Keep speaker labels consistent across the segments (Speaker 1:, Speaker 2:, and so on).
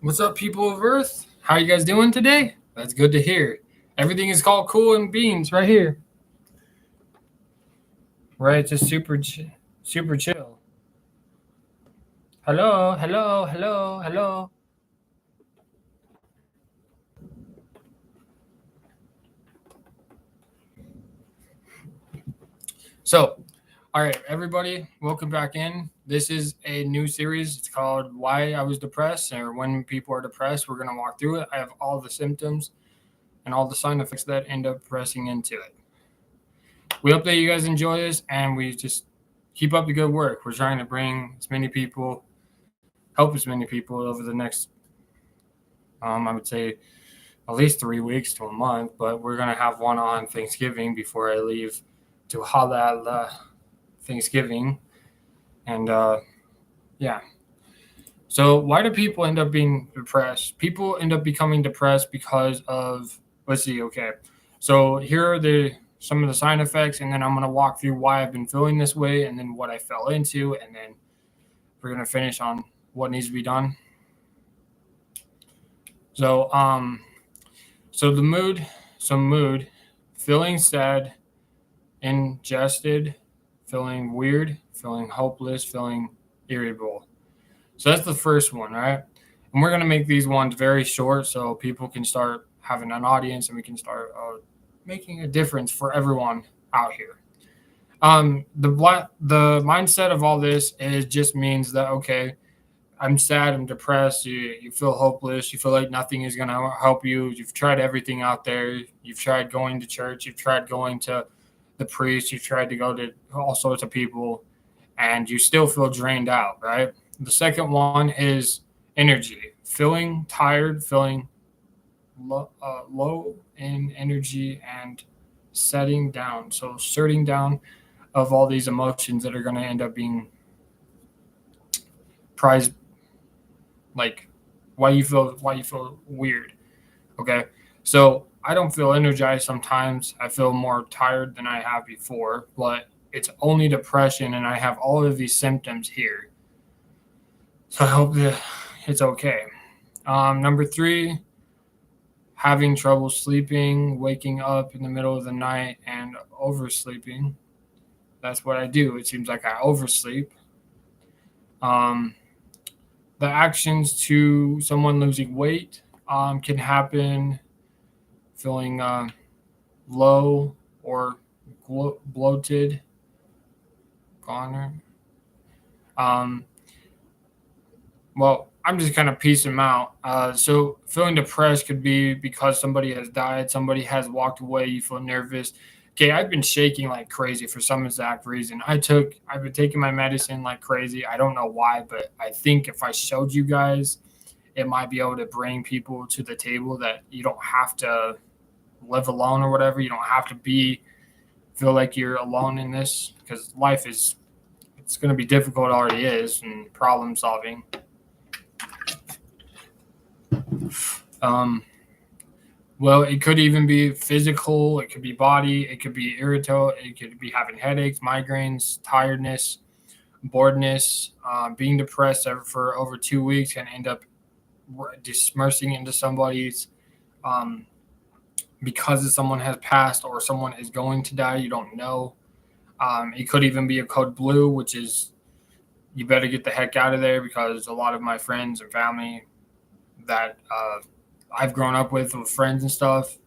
Speaker 1: What's up, people of Earth? How you guys doing today? That's good to hear. Everything is called cool and beans right here. Right, just super chill. Hello, hello, hello, hello. So, all right, everybody, welcome back in. This is a new series. It's called Why I Was Depressed, or When People Are Depressed. We're going to walk through it. I have all the symptoms and all the sign effects that end up pressing into it. We hope that you guys enjoy this and we just keep up the good work. We're trying to bring as many people, help as many people over the next, I would say, at least 3 weeks to a month. But we're going to have one on Thanksgiving before I leave to Halal Thanksgiving. And yeah. So, why do people end up being depressed? People end up becoming depressed because of, let's see, okay. So, here are some of the side effects, and then I'm going to walk through why I've been feeling this way, and then what I fell into, and then we're going to finish on what needs to be done. So, so the mood, feeling sad, ingested, feeling weird, feeling hopeless, feeling irritable. So that's the first one, right? And we're going to make these ones very short so people can start having an audience and we can start making a difference for everyone out here. The mindset of all this is just means that, okay, I'm sad, I'm depressed, you feel hopeless, you feel like nothing is going to help you. You've tried everything out there. You've tried going to church, you've tried going to the priest, you've tried to go to all sorts of people, and you still feel drained out, right? The second one is energy, feeling tired, feeling low in energy, and setting down. So, shutting down of all these emotions that are going to end up being prized, like why you feel weird. Okay, so I don't feel energized sometimes. I feel more tired than I have before, but it's only depression, and I have all of these symptoms here. So I hope that it's okay. Number three, having trouble sleeping, waking up in the middle of the night, and oversleeping. That's what I do. It seems like I oversleep. Um, the actions to someone losing weight can happen feeling low or bloated, goner. Um, well, I'm just kind of piecing them out. So feeling depressed could be because somebody has died, somebody has walked away, you feel nervous. Okay, I've been shaking like crazy for some exact reason. I've been taking my medicine like crazy. I don't know why, but I think if I showed you guys, it might be able to bring people to the table that you don't have to live alone or whatever. You don't have to feel like you're alone in this because life is it's going to be difficult. It already is, and problem solving. Um, well, it could even be physical. It could be body. It could be irritable. It could be having headaches, migraines, tiredness, boredness. Being depressed for over 2 weeks can end up dispersing into somebody's um, because someone has passed or someone is going to die. You don't know. It could even be a code blue, which is you better get the heck out of there because a lot of my friends and family that I've grown up with friends and stuff,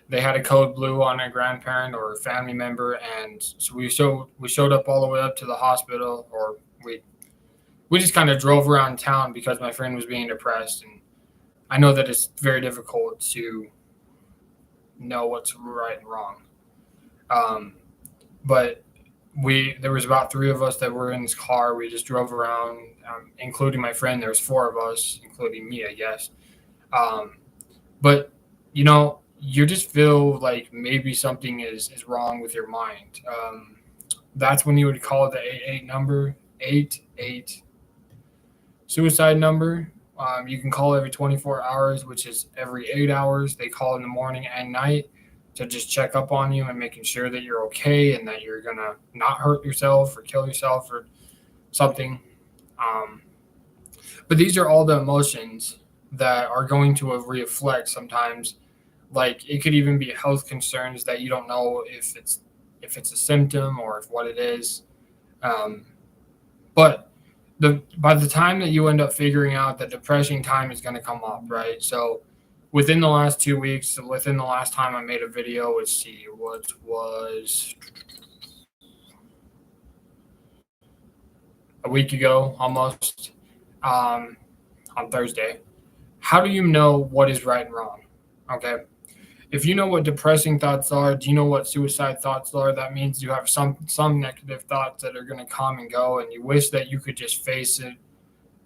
Speaker 1: they had a code blue on a grandparent or a family member, and so we showed up all the way up to the hospital, or we just kind of drove around town because my friend was being depressed, and I know that it's very difficult to know what's right and wrong. Um, but there was about three of us that were in this car. We just drove around, including my friend. There was four of us, including me, I guess. Um, but you just feel like maybe something is wrong with your mind. That's when you would call the 88 number, 88 suicide number. You can call every 24 hours, which is every 8 hours. They call in the morning and night to just check up on you and making sure that you're okay and that you're gonna not hurt yourself or kill yourself or something. Um, but these are all the emotions that are going to reflect sometimes. Like it could even be health concerns that you don't know if it's a symptom or if what it is. Um, but by the time that you end up figuring out that depressing time is going to come up, right? So within the last 2 weeks, within the last time I made a video, let's see, what was a week ago almost, um, on Thursday. How do you know what is right and wrong? Okay. If you know what depressing thoughts are, do you know what suicide thoughts are? That means you have some negative thoughts that are going to come and go, and you wish that you could just face it.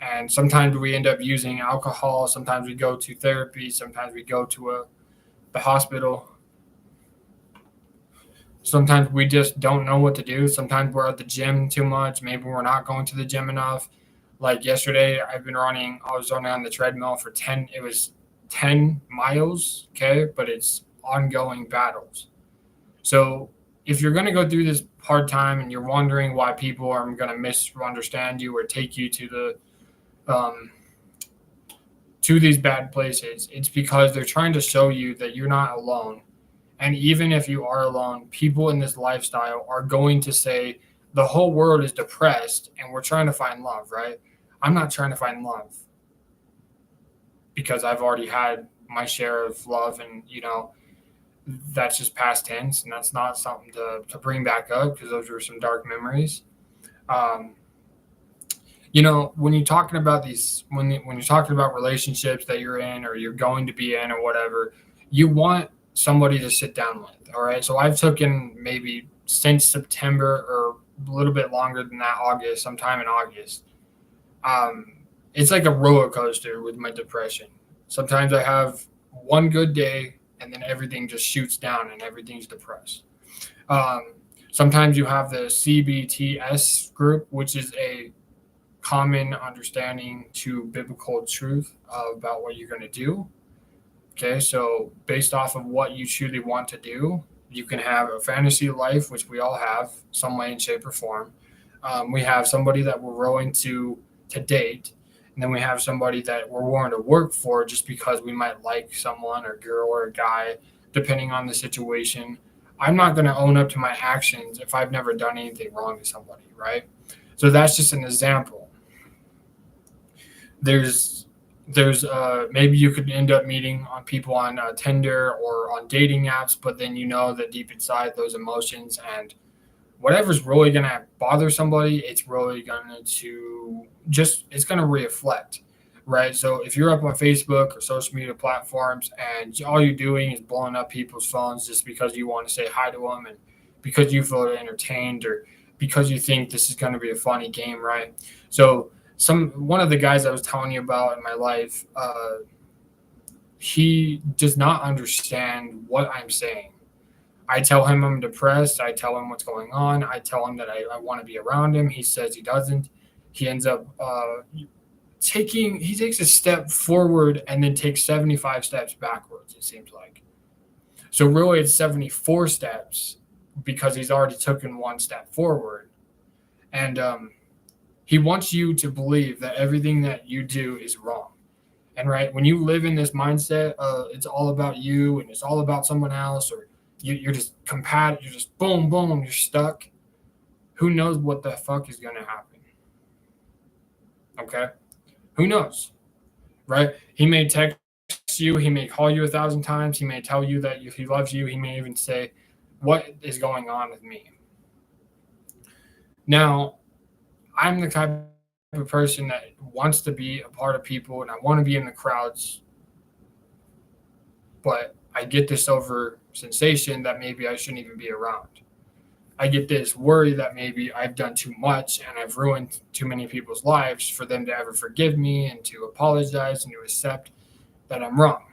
Speaker 1: And sometimes we end up using alcohol. Sometimes we go to therapy. Sometimes we go to the hospital. Sometimes we just don't know what to do. Sometimes we're at the gym too much. Maybe we're not going to the gym enough. Like yesterday, I was running on the treadmill for 10, it was 10 miles, okay? But it's ongoing battles. So if you're going to go through this hard time and you're wondering why people are going to misunderstand you or take you to these bad places, it's because they're trying to show you that you're not alone. And even if you are alone, people in this lifestyle are going to say the whole world is depressed and we're trying to find love, right? I'm not trying to find love because I've already had my share of love, and that's just past tense, and that's not something to bring back up because those were some dark memories. Um, when you're talking about when you're talking about relationships that you're in or you're going to be in or whatever, you want somebody to sit down with. All right. So I've taken maybe since September or a little bit longer than that, sometime in August. It's like a roller coaster with my depression. Sometimes I have one good day and then everything just shoots down and everything's depressed. Sometimes you have the CBTS group, which is a common understanding to biblical truth about what you're going to do. Okay, so based off of what you truly want to do, you can have a fantasy life, which we all have, some way in shape or form. We have somebody that we're willing to date, and then we have somebody that we're willing to work for just because we might like someone or girl or a guy, depending on the situation. I'm not going to own up to my actions if I've never done anything wrong to somebody, right? So that's just an example. There's maybe you could end up meeting on people on Tinder or on dating apps, but then you know that deep inside those emotions and whatever's really going to bother somebody, it's really going to it's going to reflect, right? So if you're up on Facebook or social media platforms and all you're doing is blowing up people's phones just because you want to say hi to them and because you feel entertained or because you think this is going to be a funny game, right? So one of the guys I was telling you about in my life, he does not understand what I'm saying. I tell him I'm depressed. I tell him what's going on. I tell him that I want to be around him. He says he doesn't. He ends up he takes a step forward and then takes 75 steps backwards, it seems like. So really it's 74 steps because he's already taken one step forward. And he wants you to believe that everything that you do is wrong. And right, when you live in this mindset, it's all about you and it's all about someone else, or you're just you're just boom, boom, you're stuck. Who knows what the fuck is going to happen? Okay? Who knows? Right? He may text you. He may call you 1,000 times. He may tell you that if he loves you, he may even say, what is going on with me? Now, I'm the type of person that wants to be a part of people and I want to be in the crowds, but I get this over sensation that maybe I shouldn't even be around. I get this worry that maybe I've done too much and I've ruined too many people's lives for them to ever forgive me and to apologize and to accept that I'm wrong.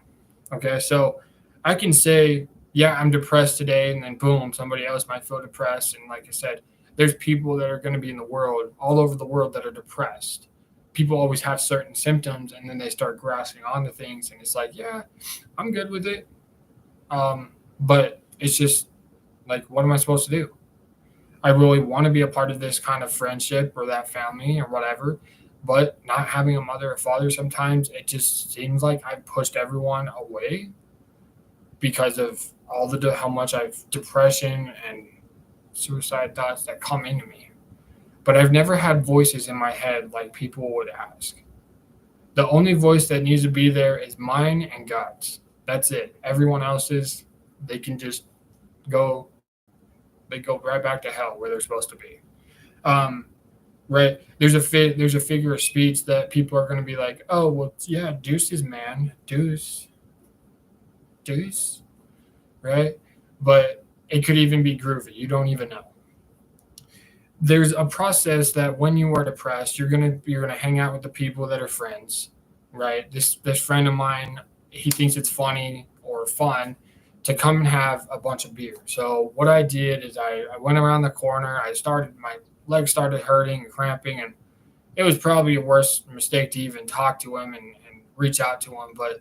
Speaker 1: Okay, so I can say, yeah, I'm depressed today, and then boom, somebody else might feel depressed. And like I said, there's people that are going to be in the world, all over the world, that are depressed. People always have certain symptoms, and then they start grasping onto things, and it's like, yeah, I'm good with it. But it's just like, what am I supposed to do? I really want to be a part of this kind of friendship or that family or whatever, But not having a mother or father, sometimes it just seems like I've pushed everyone away because of all how much I've depression and suicide thoughts that come into me. But I've never had voices in my head like people would ask. The only voice that needs to be there is mine and God's. That's it. Everyone else's, they can just go. They go right back to hell where they're supposed to be. Um, right? There's a figure of speech that people are going to be like, oh well, yeah, deuces, man, deuce, right? But it could even be groovy. You don't even know. There's a process that when you are depressed, you're gonna hang out with the people that are friends, right? This friend of mine, he thinks it's funny or fun to come and have a bunch of beer. So what I did is I went around the corner. My legs started hurting and cramping, and it was probably a worse mistake to even talk to him and reach out to him. But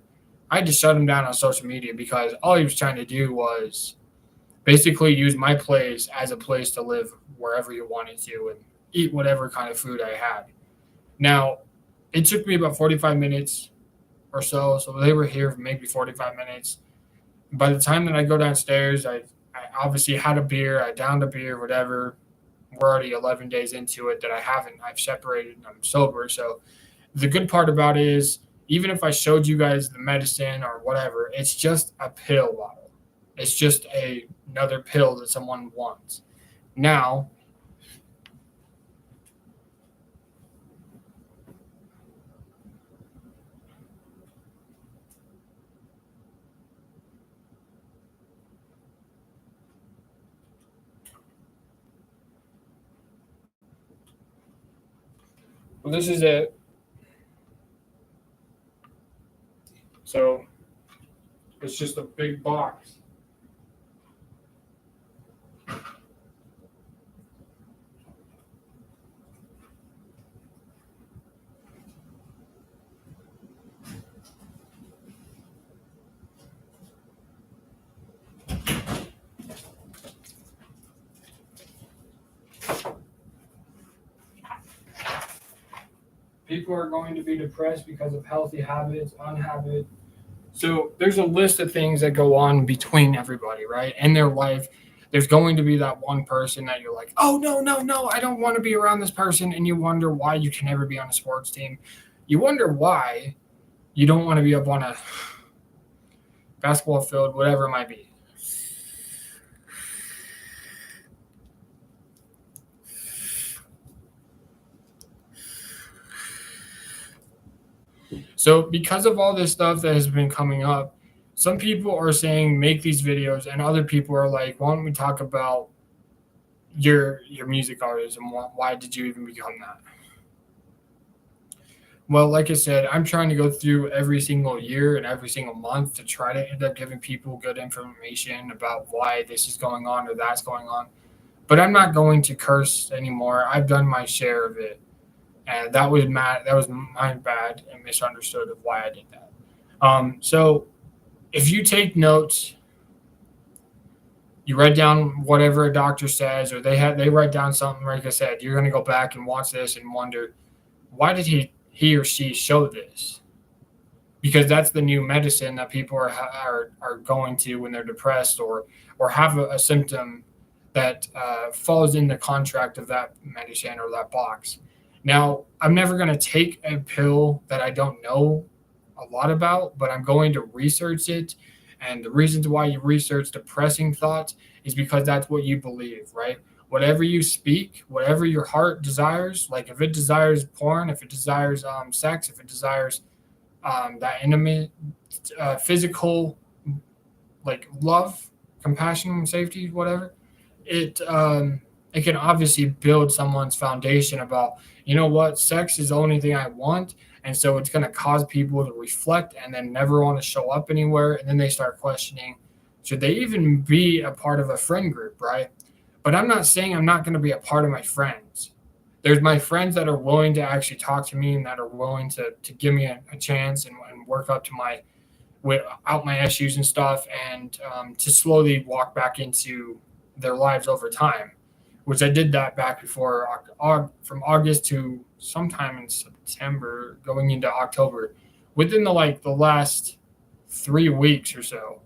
Speaker 1: I just shut him down on social media because all he was trying to do was basically use my place as a place to live wherever he wanted to and eat whatever kind of food I had. Now, it took me about 45 minutes or so. So they were here for maybe 45 minutes. By the time that I go downstairs, I obviously had a beer. I downed a beer, whatever. We're already 11 days into it that I've separated and I'm sober. So the good part about it is even if I showed you guys the medicine or whatever, it's just a pill bottle. It's just another pill that someone wants. Now, well, this is it. So it's just a big box. People are going to be depressed because of healthy habits, unhabit. So there's a list of things that go on between everybody, right? In their life, there's going to be that one person that you're like, oh, no, no, no, I don't want to be around this person. And you wonder why you can never be on a sports team. You wonder why you don't want to be up on a basketball field, whatever it might be. So because of all this stuff that has been coming up, some people are saying make these videos, and other people are like, why don't we talk about your music artist and why did you even become that? Well, like I said, I'm trying to go through every single year and every single month to try to end up giving people good information about why this is going on or that's going on. But I'm not going to curse anymore. I've done my share of it, and that was my bad and misunderstood of why I did that. So if you take notes, you write down whatever a doctor says, or they write down something. Like I said, you're going to go back and watch this and wonder why did he or she show this? Because that's the new medicine that people are going to when they're depressed or have a symptom that falls in the contract of that medicine or that box. Now, I'm never going to take a pill that I don't know a lot about, but I'm going to research it. And the reasons why you research depressing thoughts is because that's what you believe, right? Whatever you speak, whatever your heart desires, like if it desires porn, if it desires sex, if it desires that intimate, physical, like love, compassion, safety, whatever, it can obviously build someone's foundation about, you know what, sex is the only thing I want. And so it's going to cause people to reflect and then never want to show up anywhere. And then they start questioning, should they even be a part of a friend group, right? But I'm not saying I'm not going to be a part of my friends. There's my friends that are willing to actually talk to me and that are willing to give me a chance and work up to out my issues and stuff, and to slowly walk back into their lives over time, which I did that back before from August to sometime in September, going into October, within the last 3 weeks or so.